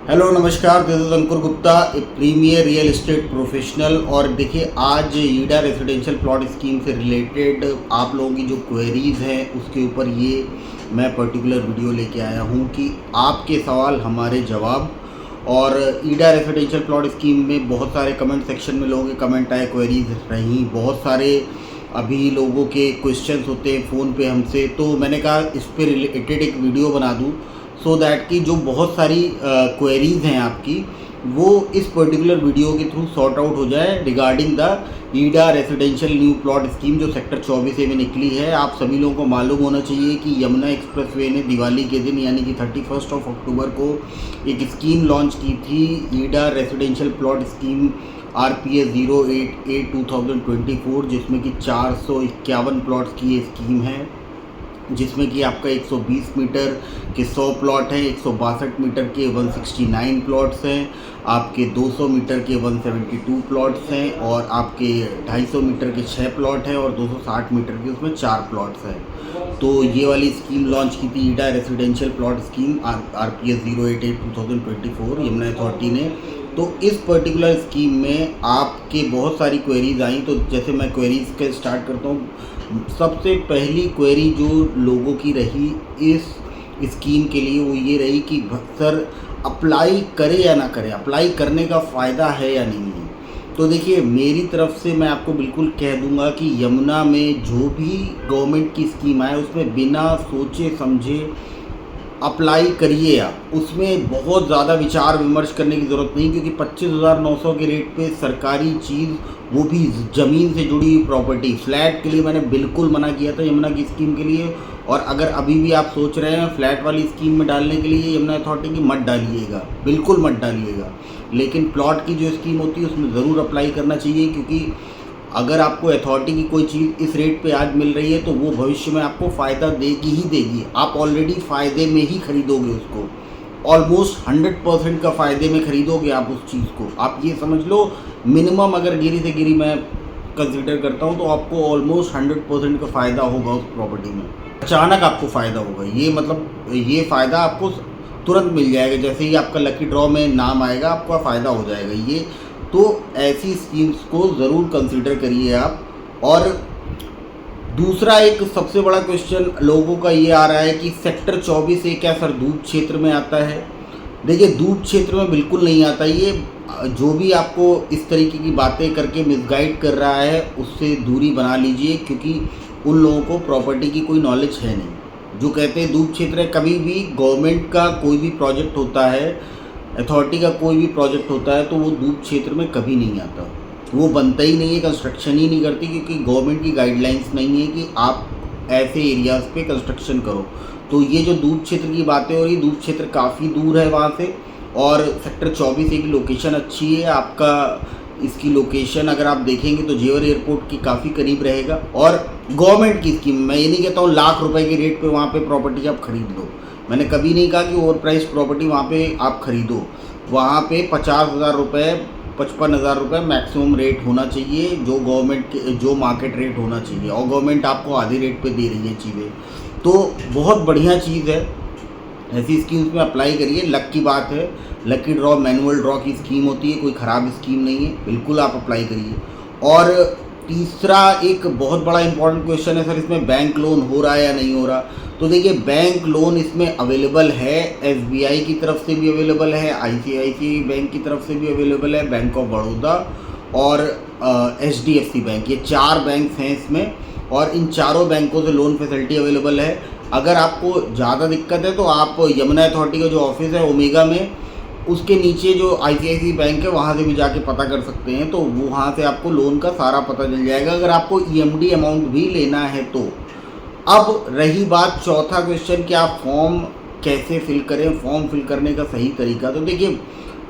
Hello नमस्कार, this is Ankur Gupta, a premier real estate professional. और देखिए, आज ईडा रेजिडेंशियल प्लॉट स्कीम से रिलेटेड आप लोगों की जो क्वेरीज़ हैं उसके ऊपर ये मैं पर्टिकुलर वीडियो लेके आया हूँ कि आपके सवाल हमारे जवाब। और ईडा रेजिडेंशियल प्लॉट स्कीम में बहुत सारे कमेंट सेक्शन में लोगों के कमेंट आए, क्वेरीज रहीं, बहुत सारे अभी लोगों के क्वेश्चंस होते हैं फ़ोन पे हमसे, तो मैंने कहा इस पे रिलेटेड एक वीडियो बना दूँ सो दैट कि जो बहुत सारी क्वेरीज़ हैं आपकी वो इस पर्टिकुलर वीडियो के थ्रू सॉर्ट आउट हो जाए regarding the YEIDA residential new plot scheme जो सेक्टर 24 में निकली है। आप सभी लोगों को मालूम होना चाहिए कि यमुना एक्सप्रेसवे ने दिवाली के दिन यानी कि 31 अक्टूबर को एक स्कीम लॉन्च की थी, YEIDA residential plot scheme RPS 088/2024, जिसमें कि 451 प्लॉट्स की ये स्कीम है, जिसमें कि आपका 120 मीटर के 100 प्लॉट हैं, 162 मीटर के 169 प्लॉट्स हैं, आपके 200 मीटर के 172 प्लॉट्स हैं, और आपके 250 मीटर के 6 प्लॉट हैं, और 260 मीटर के उसमें 4 प्लॉट्स हैं। तो ये वाली स्कीम लॉन्च की थी YEIDA residential plot scheme RPS 088/2024 Yamuna authority ने। तो इस पर्टिकुलर स्कीम में आपके बहुत सारी क्वेरीज आई, तो जैसे मैं क्वेरीज के स्टार्ट करता हूँ। सबसे पहली क्वेरी जो लोगों की रही इस स्कीम के लिए वो ये रही कि सर अप्लाई करें या ना करें, अप्लाई करने का फ़ायदा है या नहीं है। तो देखिए, मेरी तरफ से मैं आपको बिल्कुल कह दूंगा कि यमुना में जो भी गवर्नमेंट की स्कीम आए उसमें बिना सोचे समझे अप्लाई करिए आप। उसमें बहुत ज़्यादा विचार विमर्श करने की ज़रूरत नहीं, क्योंकि 25,900 के रेट पे सरकारी चीज़, वो भी ज़मीन से जुड़ी हुई प्रॉपर्टी, फ्लैट के लिए मैंने बिल्कुल मना किया था यमुना की स्कीम के लिए। और अगर अभी भी आप सोच रहे हैं फ्लैट वाली स्कीम में डालने के लिए यमुना अथॉरिटी की, मत डालिएगा, बिल्कुल मत डालिएगा। लेकिन प्लॉट की जो स्कीम होती है उसमें ज़रूर अप्लाई करना चाहिए, क्योंकि अगर आपको अथॉरिटी की कोई चीज़ इस रेट पे आज मिल रही है तो वो भविष्य में आपको फ़ायदा देगी ही देगी। आप ऑलरेडी फ़ायदे में ही खरीदोगे उसको, ऑलमोस्ट 100% का फ़ायदे में खरीदोगे आप उस चीज़ को। आप ये समझ लो, मिनिमम अगर गिरी से गिरी मैं कंसिडर करता हूँ तो आपको ऑलमोस्ट 100% का फ़ायदा होगा उस प्रॉपर्टी में। अचानक आपको फ़ायदा होगा, ये मतलब ये फ़ायदा आपको तुरंत मिल जाएगा, जैसे ही आपका लकी ड्रॉ में नाम आएगा आपका फ़ायदा हो जाएगा ये। तो ऐसी स्कीम्स को ज़रूर कंसीडर करिए आप। और दूसरा एक सबसे बड़ा क्वेश्चन लोगों का ये आ रहा है कि सेक्टर 24 एक क्या सर दूब क्षेत्र में आता है? देखिए, दूब क्षेत्र में बिल्कुल नहीं आता ये। जो भी आपको इस तरीके की बातें करके मिसगाइड कर रहा है उससे दूरी बना लीजिए, क्योंकि उन लोगों को प्रॉपर्टी की कोई नॉलेज है नहीं। जो कहते हैं दूब क्षेत्र है, कभी भी गवर्नमेंट का कोई भी प्रोजेक्ट होता है, अथॉरिटी का कोई भी प्रोजेक्ट होता है, तो वो दूब क्षेत्र में कभी नहीं आता, वो बनता ही नहीं है, कंस्ट्रक्शन ही नहीं करती, क्योंकि गवर्नमेंट की गाइडलाइंस नहीं है कि आप ऐसे एरियाज़ पे कंस्ट्रक्शन करो। तो ये जो दूब क्षेत्र की बातें हो रही, दूब क्षेत्र काफ़ी दूर है वहाँ से, और सेक्टर 24 की लोकेशन अच्छी है। आपका इसकी लोकेशन अगर आप देखेंगे तो जेवर एयरपोर्ट की काफ़ी करीब रहेगा। और गवर्नमेंट की स्कीम, मैं ये नहीं कहता हूँ लाख रुपए के रेट पे वहाँ पे प्रॉपर्टी आप खरीद लो, मैंने कभी नहीं कहा कि ओवर प्राइस प्रॉपर्टी वहाँ पे आप खरीदो। वहाँ पे 50,000 रुपये, 55,000 रुपये मैक्सिमम रेट होना चाहिए, जो गवर्नमेंट के जो मार्केट रेट होना चाहिए, और गवर्नमेंट आपको आधे रेट पे दे रही है चीज़ें। तो बहुत बढ़िया चीज़ है, ऐसी स्कीम्स में अप्लाई करिए। लक की बात है, लकी ड्रॉ मैनुअल ड्रॉ की स्कीम होती है, कोई ख़राब स्कीम नहीं है, बिल्कुल आप अप्लाई करिए। और तीसरा एक बहुत बड़ा इंपॉर्टेंट क्वेश्चन है, सर इसमें बैंक लोन हो रहा है या नहीं हो रहा? तो देखिए, बैंक लोन इसमें अवेलेबल है, SBI की तरफ से भी अवेलेबल है, ICICI बैंक की तरफ से भी अवेलेबल है, बैंक ऑफ बड़ौदा और HDFC बैंक, ये 4 बैंक हैं इसमें, और इन चारों बैंकों से लोन फैसिलिटी अवेलेबल है। अगर आपको ज़्यादा दिक्कत है तो आप यमुना अथॉरिटी का जो ऑफिस है ओमेगा में, उसके नीचे जो ICICI बैंक है वहाँ से भी जाके पता कर सकते हैं, तो वहाँ से आपको लोन का सारा पता चल जाएगा, अगर आपको EMD अमाउंट भी लेना है तो। अब रही बात चौथा क्वेश्चन कि आप फॉर्म कैसे फिल करें, फॉर्म फिल करने का सही तरीका। तो देखिए,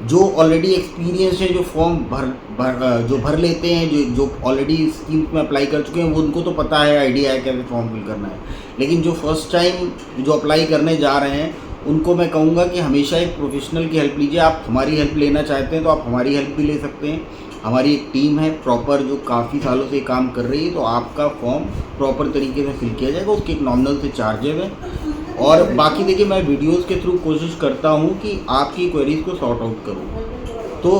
जो ऑलरेडी एक्सपीरियंस है, जो फॉर्म भर लेते हैं, जो ऑलरेडी स्कीम में अप्लाई कर चुके हैं, वो उनको तो पता है, आइडिया है कैसे फॉर्म फिल करना है। लेकिन जो फर्स्ट टाइम जो अप्लाई करने जा रहे हैं उनको मैं कहूँगा कि हमेशा एक प्रोफेशनल की हेल्प लीजिए। आप हमारी हेल्प लेना चाहते हैं तो आप हमारी हेल्प भी ले सकते हैं। हमारी एक टीम है प्रॉपर जो काफ़ी सालों से काम कर रही है, तो आपका फॉर्म प्रॉपर तरीके से फिल किया जाएगा। उसके एक नॉमिनल से चार्जेस हैं, और बाकी देखिए मैं वीडियोस के थ्रू कोशिश करता हूँ कि आपकी क्वेरीज को सॉर्ट आउट करूँ। तो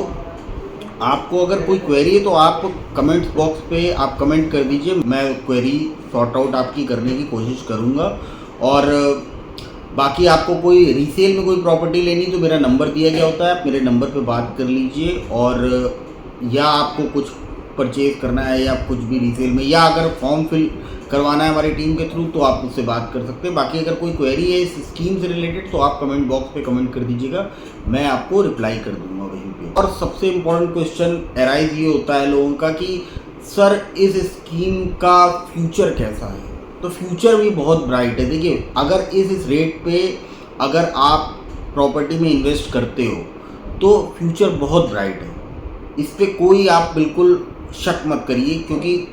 आपको अगर कोई क्वेरी है तो आप कमेंट्स बॉक्स पे आप कमेंट कर दीजिए, मैं क्वेरी सॉर्ट आउट आपकी करने की कोशिश करूँगा। और बाकी आपको कोई रीसेल में कोई प्रॉपर्टी लेनी तो मेरा नंबर दिया गया होता है, आप मेरे नंबर पे बात कर लीजिए। और या आपको कुछ परचेज़ करना है या कुछ भी रीसेल में, या अगर फॉर्म फिल करवाना है हमारी टीम के थ्रू तो आप मुझसे बात कर सकते हैं। बाकी अगर कोई क्वेरी है इस स्कीम से रिलेटेड तो आप कमेंट बॉक्स पे कमेंट कर दीजिएगा, मैं आपको रिप्लाई कर दूंगा वहीं पे। और सबसे इम्पोर्टेंट क्वेश्चन एराइज ये होता है लोगों का कि सर इस स्कीम का फ्यूचर कैसा है। तो फ्यूचर भी बहुत ब्राइट है। देखिए अगर इस रेट पे अगर आप प्रॉपर्टी में इन्वेस्ट करते हो तो फ्यूचर बहुत ब्राइट है, इस पर कोई आप बिल्कुल शक मत करिए। क्योंकि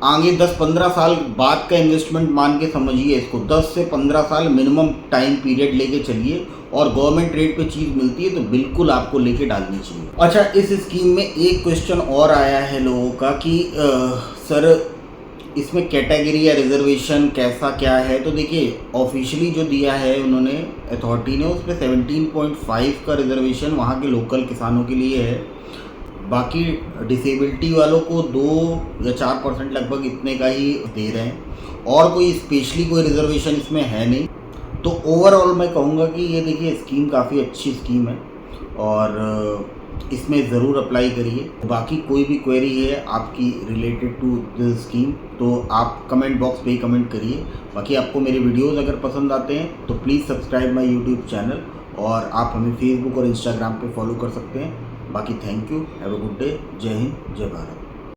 आगे 10-15 साल बाद का इन्वेस्टमेंट मान के समझिए इसको, 10 से 15 साल मिनिमम टाइम पीरियड लेके चलिए और गवर्नमेंट रेट पे चीज़ मिलती है तो बिल्कुल आपको लेके डालनी चाहिए। अच्छा, इस स्कीम में एक क्वेश्चन और आया है लोगों का कि सर इसमें कैटेगरी या रिजर्वेशन कैसा क्या है। तो देखिए ऑफिशियली जो दिया है उन्होंने अथॉरिटी ने, उस पर 17.5 का रिजर्वेशन वहाँ के लोकल किसानों के लिए है। बाकी डिसेबिलिटी वालों को 2 या 4% लगभग इतने का ही दे रहे हैं, और कोई स्पेशली कोई रिजर्वेशन इसमें है नहीं। तो ओवरऑल मैं कहूँगा कि ये देखिए स्कीम काफ़ी अच्छी स्कीम है और इसमें ज़रूर अप्लाई करिए। बाकी कोई भी क्वेरी है आपकी रिलेटेड टू दिस स्कीम तो आप कमेंट बॉक्स पे ही कमेंट करिए। बाकी आपको मेरे वीडियोस अगर पसंद आते हैं तो please subscribe my YouTube channel, और आप हमें फेसबुक और इंस्टाग्राम पे फॉलो कर सकते हैं। बाकी thank you, have a good day, जय हिंद, जय भारत।